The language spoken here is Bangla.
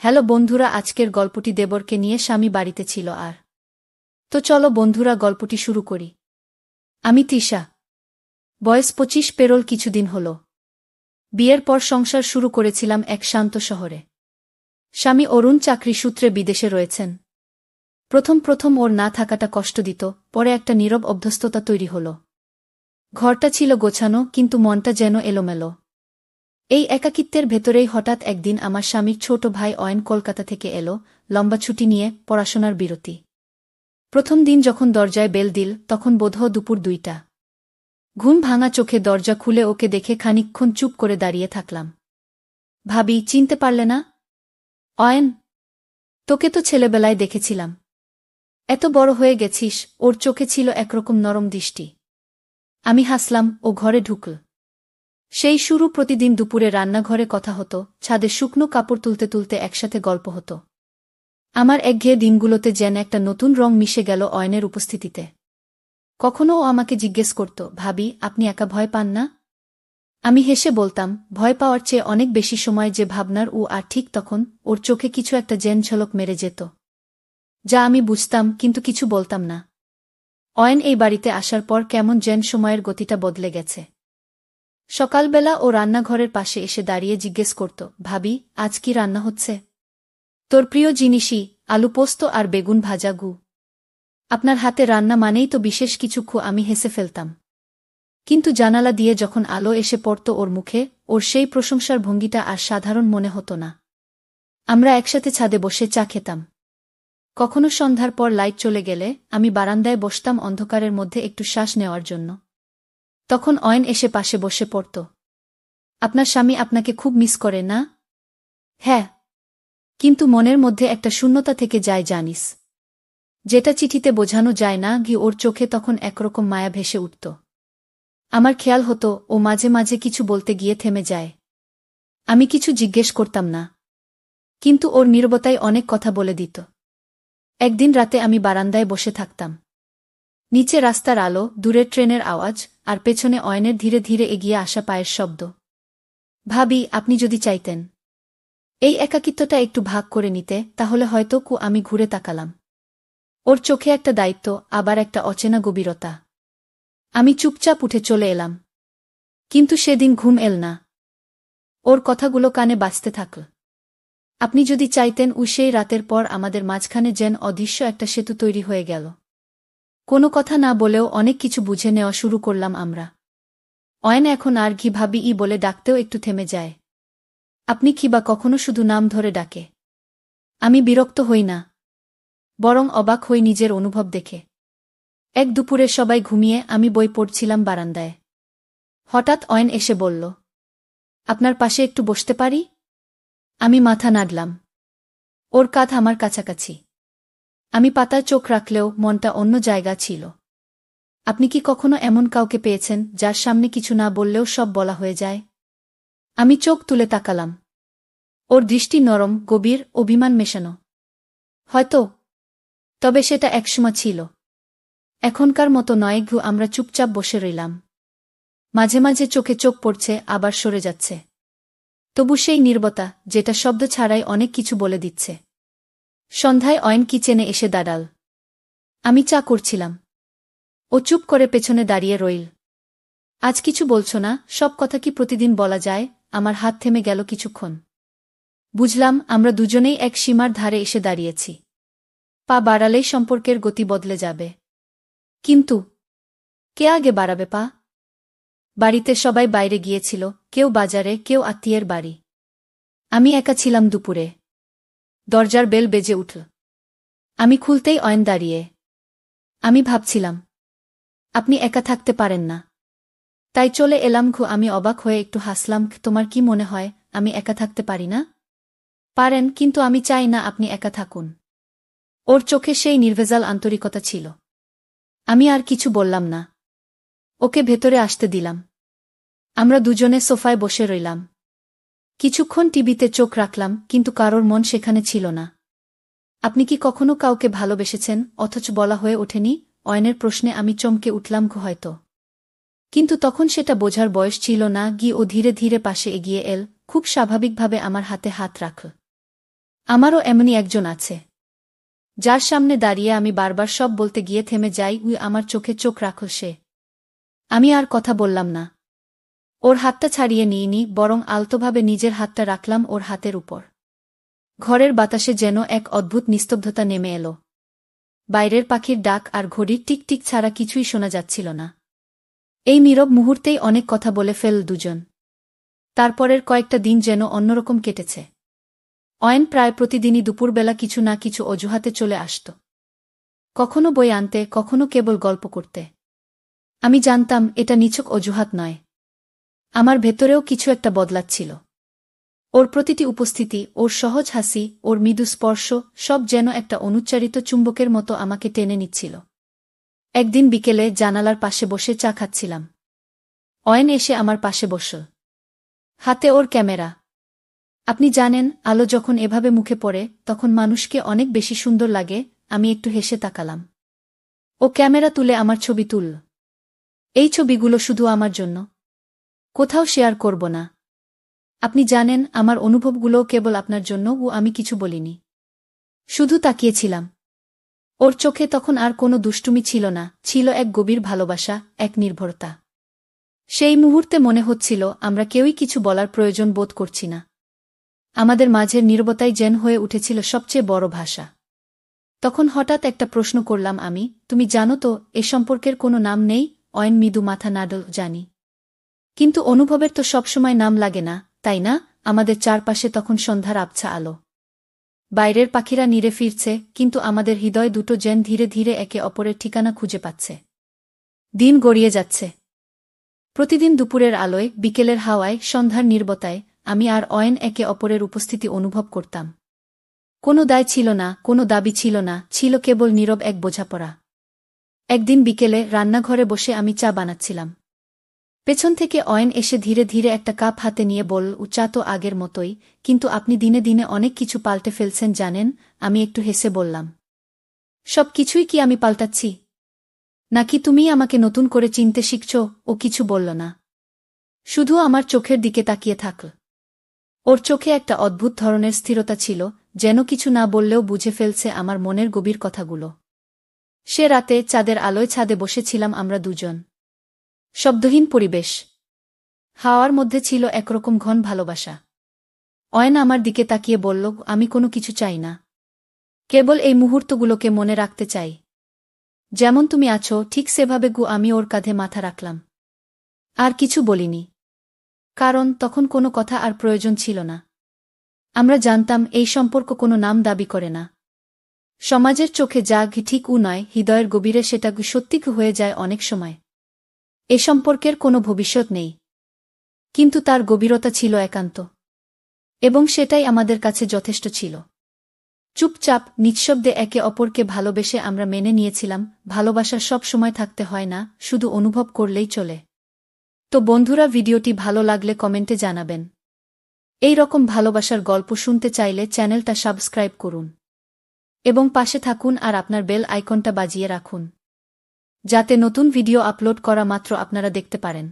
হ্যালো বন্ধুরা, আজকের গল্পটি দেবরকে নিয়ে স্বামী বাড়িতে ছিল আর তো চলো বন্ধুরা গল্পটি শুরু করি। আমি তৃষা, বয়স 25, পেরোল কিছুদিন হল। বিয়ের পর সংসার শুরু করেছিলাম এক শান্ত শহরে। স্বামী অরুণ চাকরি সূত্রে বিদেশে রয়েছেন। প্রথম প্রথম ওর না থাকাটা কষ্ট দিত, পরে একটা নীরব অভ্যস্ততা তৈরি হল। ঘরটা ছিল গোছানো, কিন্তু মনটা যেন এলোমেলো। এই একাকিত্বের ভেতরেই হঠাৎ একদিন আমার স্বামীর ছোট ভাই অয়ন কলকাতা থেকে এলো, লম্বা ছুটি নিয়ে, পড়াশোনার বিরতি। প্রথম দিন যখন দরজায় বেল দিল, তখন বোধহয় দুপুর 2টা। ঘুম ভাঙা চোখে দরজা খুলে ওকে দেখে খানিকক্ষণ চুপ করে দাঁড়িয়ে থাকলাম। ভাবি, চিনতে পারলে না? অয়ন, তোকে তো ছেলেবেলায় দেখেছিলাম। এত বড় হয়ে গেছিস। ওর চোখে ছিল একরকম নরম দৃষ্টি। আমি হাসলাম, ও ঘরে ঢুকল। সেই শুরু। প্রতিদিন দুপুরে রান্নাঘরে কথা হতো, ছাদে শুকনো কাপড় তুলতে তুলতে একসাথে গল্প হতো। আমার একঘেয়ে দিনগুলোতে যেন একটা নতুন রং মিশে গেল অয়নের উপস্থিতিতে। কখনো ও আমাকে জিজ্ঞেস করত, ভাবি, আপনি একা ভয় পান না? আমি হেসে বলতাম, ভয় পাওয়ার চেয়ে অনেক বেশি সময় যে ভাবনার। আর ঠিক তখন ওর চোখে কিছু একটা জেন ঝলক মেরে যেত, যা আমি বুঝতাম কিন্তু কিছু বলতাম না। অয়ন এই বাড়িতে আসার পর কেমন যেন সময়ের গতিটা বদলে গেছে। সকালবেলা ও রান্নাঘরের পাশে এসে দাঁড়িয়ে জিজ্ঞেস করত, ভাবি, আজ কি রান্না হচ্ছে? তোর প্রিয় জিনিসই, আলু পোস্ত আর বেগুন ভাজা গু। আপনার হাতে রান্না মানেই তো বিশেষ কিছু। আমি হেসে ফেলতাম। কিন্তু জানালা দিয়ে যখন আলো এসে পড়ত ওর মুখে, ওর সেই প্রশংসার ভঙ্গিটা আর সাধারণ মনে হতো না। আমরা একসাথে ছাদে বসে চা খেতাম। কখনো সন্ধ্যার পর লাইট চলে গেলে আমি বারান্দায় বসতাম অন্ধকারের মধ্যে একটু শ্বাস নেওয়ার জন্য। তখন অয়ন এসে পাশে বসে পড়ত। আপনার স্বামী আপনাকে খুব মিস করে না? হ্যাঁ, কিন্তু মনের মধ্যে একটা শূন্যতা থেকে যায়, জানিস, যেটা চিঠিতে বোঝানো যায় না। ওর চোখে তখন একরকম মায়া ভেসে উঠত। আমার খেয়াল হতো ও মাঝে মাঝে কিছু বলতে গিয়ে থেমে যায়। আমি কিছু জিজ্ঞেস করতাম না, কিন্তু ওর নীরবতায় অনেক কথা বলে দিত। একদিন রাতে আমি বারান্দায় বসে থাকতাম। নিচে রাস্তার আলো, দূরে ট্রেনের আওয়াজ, আর পেছনে অয়নের ধীরে ধীরে এগিয়ে আসা পায়ের শব্দ। ভাবি, আপনি যদি চাইতেন এই একাকিত্বটা একটু ভাগ করে নিতে, তাহলে হয়তো। আমি ঘুরে তাকালাম। ওর চোখে একটা দায়িত্ব, আবার একটা অচেনা গভীরতা। আমি চুপচাপ উঠে চলে এলাম। কিন্তু সেদিন ঘুম এল না। ওর কথাগুলো কানে বাজতে থাকল। আপনি যদি চাইতেন। সেই রাতের পর আমাদের মাঝখানে যেন অদৃশ্য একটা সেতু তৈরি হয়ে গেল। কোনো কথা না বলেও অনেক কিছু বুঝে নেওয়া শুরু করলাম আমরা। অয়ন এখন আর ভাবি বলে ডাকতেও একটু থেমে যায়। আপনি বা কখনো শুধু নাম ধরে ডাকে। আমি বিরক্ত হই না, বরং অবাক হই নিজের অনুভব দেখে। এক দুপুরে সবাই ঘুমিয়ে আমি বই পড়ছিলাম বারান্দায়। হঠাৎ অয়ন এসে বলল, আপনার পাশে একটু বসতে পারি? আমি মাথা নাড়লাম। ওর কাঁধ আমার কাছাকাছি। আমি পাতায় চোখ রাখলেও মনটা অন্য জায়গা ছিল। আপনি কি কখনো এমন কাউকে পেয়েছেন, যার সামনে কিছু না বললেও সব বলা হয়ে যায়? আমি চোখ তুলে তাকালাম। ওর দৃষ্টি নরম, গভীর, অভিমান মেশানো। হয়তো, তবে সেটা একসময় ছিল। এখনকার মতো নয়। আমরা চুপচাপ বসে রইলাম। মাঝে মাঝে চোখে চোখ পড়ছে, আবার সরে যাচ্ছে। তবু সেই নীরবতা, যেটা শব্দ ছাড়াই অনেক কিছু বলে দিচ্ছে। সন্ধ্যায় অয়ন কিচেনে এসে দাঁড়াল। আমি চা করছিলাম। ও চুপ করে পেছনে দাঁড়িয়ে রইল। আজ কিছু বলছো না? সব কথা কি প্রতিদিন বলা যায়? আমার হাত থেমে গেল কিছুক্ষণ। বুঝলাম, আমরা দুজনেই এক সীমার ধারে এসে দাঁড়িয়েছি। পা বাড়ালেই সম্পর্কের গতি বদলে যাবে। কিন্তু কে আগে বাড়াবে পা? বাড়িতে সবাই বাইরে গিয়েছিল, কেউ বাজারে, কেউ আত্মীয়ের বাড়ি। আমি একা ছিলাম দুপুরে। দরজার বেল বেজে উঠল। আমি খুলতেই অয়ন দাঁড়িয়ে। আমি ভাবছিলাম, আপনি একা থাকতে পারেন না, তাই চলে এলাম। আমি অবাক হয়ে একটু হাসলাম। তোমার কি মনে হয় আমি একা থাকতে পারি না? পারেন, কিন্তু আমি চাই না আপনি একা থাকুন। ওর চোখে সেই নির্ভেজাল আন্তরিকতা ছিল। আমি আর কিছু বললাম না। ওকে ভেতরে আসতে দিলাম। আমরা দুজনে সোফায় বসে রইলাম। কিছুক্ষণ টিভিতে চোখ রাখলাম, কিন্তু কারোর মন সেখানে ছিল না। আপনি কি কখনো কাউকে ভালোবেসেছেন, অথচ বলা হয়ে ওঠেনি? অয়নের প্রশ্নে আমি চমকে উঠলাম। হয়তো, কিন্তু তখন সেটা বোঝার বয়স ছিল না। ও ধীরে ধীরে পাশে এগিয়ে এল, খুব স্বাভাবিকভাবে আমার হাতে হাত রাখল। আমারও এমনই একজন আছে, যার সামনে দাঁড়িয়ে আমি বারবার সব বলতে গিয়ে থেমে যাই। আমার চোখে চোখ রাখল সে। আমি আর কথা বললাম না। ওর হাতটা ছাড়িয়ে নিইনি, বরং আলতোভাবে নিজের হাতটা রাখলাম ওর হাতের উপর। ঘরের বাতাসে যেন এক অদ্ভুত নিস্তব্ধতা নেমে এলো। বাইরের পাখির ডাক আর ঘড়ির টিকটিক ছাড়া কিছুই শোনা যাচ্ছিল না। এই নীরব মুহূর্তেই অনেক কথা বলে ফেল দুজন। তারপরের কয়েকটা দিন যেন অন্যরকম কেটেছে। অয়ন প্রায় প্রতিদিনই দুপুরবেলা কিছু না কিছু অজুহাতে চলে আসত। কখনো বই আনতে, কখনো কেবল গল্প করতে। আমি জানতাম এটা নিছক অজুহাত নয়। আমার ভেতরেও কিছু একটা বদলাচ্ছিল। ওর প্রতিটি উপস্থিতি, ওর সহজ হাসি, ওর মৃদু স্পর্শ, সব যেন একটা অনুচ্চারিত চুম্বকের মতো আমাকে টেনে নিচ্ছিল। একদিন বিকেলে জানালার পাশে বসে চা খাচ্ছিলাম। অয়ন এসে আমার পাশে বসল। হাতে ওর ক্যামেরা। আপনি জানেন, আলো যখন এভাবে মুখে পড়ে তখন মানুষকে অনেক বেশি সুন্দর লাগে। আমি একটু হেসে তাকালাম। ও ক্যামেরা তুলে আমার ছবি তুলল। এই ছবিগুলো শুধু আমার জন্য। কোথাও শেয়ার করব না। আপনি জানেন, আমার অনুভবগুলোও কেবল আপনার জন্য। আমি কিছু বলিনি, শুধু তাকিয়েছিলাম। ওর চোখে তখন আর কোনো দুষ্টুমি ছিল না, ছিল এক গভীর ভালোবাসা, এক নির্ভরতা। সেই মুহূর্তে মনে হচ্ছিল আমরা কেউই কিছু বলার প্রয়োজন বোধ করছি না। আমাদের মাঝের নীরবতাই যেন হয়ে উঠেছিল সবচেয়ে বড় ভাষা। তখন হঠাৎ একটা প্রশ্ন করলাম আমি, তুমি জানো তো এ সম্পর্কের কোনো নাম নেই? অয়ন মৃদু মাথা নাড়ল। জানি, কিন্তু অনুভবের তো সবসময় নাম লাগে না, তাই না? আমাদের চারপাশে তখন সন্ধ্যার আবছা আলো। বাইরের পাখিরা নীড়ে ফিরছে, কিন্তু আমাদের হৃদয় দুটো যেন ধীরে ধীরে একে অপরের ঠিকানা খুঁজে পাচ্ছে। দিন গড়িয়ে যাচ্ছে। প্রতিদিন দুপুরের আলোয়, বিকেলের হাওয়ায়, সন্ধ্যার নীরবতায় আমি আর অয়ন একে অপরের উপস্থিতি অনুভব করতাম। কোনো দায় ছিল না, কোনো দাবি ছিল না, ছিল কেবল নীরব এক বোঝাপড়া। একদিন বিকেলে রান্নাঘরে বসে আমি চা বানাচ্ছিলাম। পেছন থেকে অয়ন এসে ধীরে ধীরে একটা কাপ হাতে নিয়ে বলল, চা তো আগের মতোই, কিন্তু আপনি দিনে দিনে অনেক কিছু পাল্টে ফেলছেন জানেন। আমি একটু হেসে বললাম, সব কিছুই কি আমি পাল্টাচ্ছি? নাকি তুমিই আমাকে নতুন করে চিনতে শিখছ? ও কিছু বলল না, শুধু আমার চোখের দিকে তাকিয়ে থাকল। ওর চোখে একটা অদ্ভুত ধরনের স্থিরতা ছিল, যেন কিছু না বললেও বুঝে ফেলছে আমার মনের গভীর কথাগুলো। সে রাতে চাঁদের আলোয় ছাদে বসেছিলাম আমরা দুজন। শব্দহীন পরিবেশ। হাওয়ার মধ্যে ছিল একরকম ঘন ভালোবাসা। অয়ন আমার দিকে তাকিয়ে বলল, আমি কোনো কিছু চাই না, কেবল এই মুহূর্তগুলোকে মনে রাখতে চাই। যেমন তুমি আছো ঠিক সেভাবে। আমি ওর কাঁধে মাথা রাখলাম। আর কিছু বলিনি, কারণ তখন কোনো কথা আর প্রয়োজন ছিল না। আমরা জানতাম এই সম্পর্ক কোনো নাম দাবি করে না। সমাজের চোখে যা ঠিক নয়, হৃদয়ের গভীরে সেটা সত্যি হয়ে যায় অনেক সময়। এ সম্পর্কের কোনো ভবিষ্যৎ নেই, কিন্তু তার গভীরতা ছিল একান্ত, এবং সেটাই আমাদের কাছে যথেষ্ট ছিল। চুপচাপ নিঃশব্দে একে অপরকে ভালোবেসে আমরা মেনে নিয়েছিলাম, ভালোবাসা সব সময় থাকতে হয় না, শুধু অনুভব করলেই চলে। তো বন্ধুরা, ভিডিওটি ভালো লাগলে কমেন্টে জানাবেন। এই রকম ভালোবাসার গল্প শুনতে চাইলে চ্যানেলটা সাবস্ক্রাইব করুন এবং পাশে থাকুন আর আপনার বেল আইকনটা বাজিয়ে রাখুন, যাতে নতুন ভিডিও আপলোড করা মাত্র আপনারা দেখতে পারেন।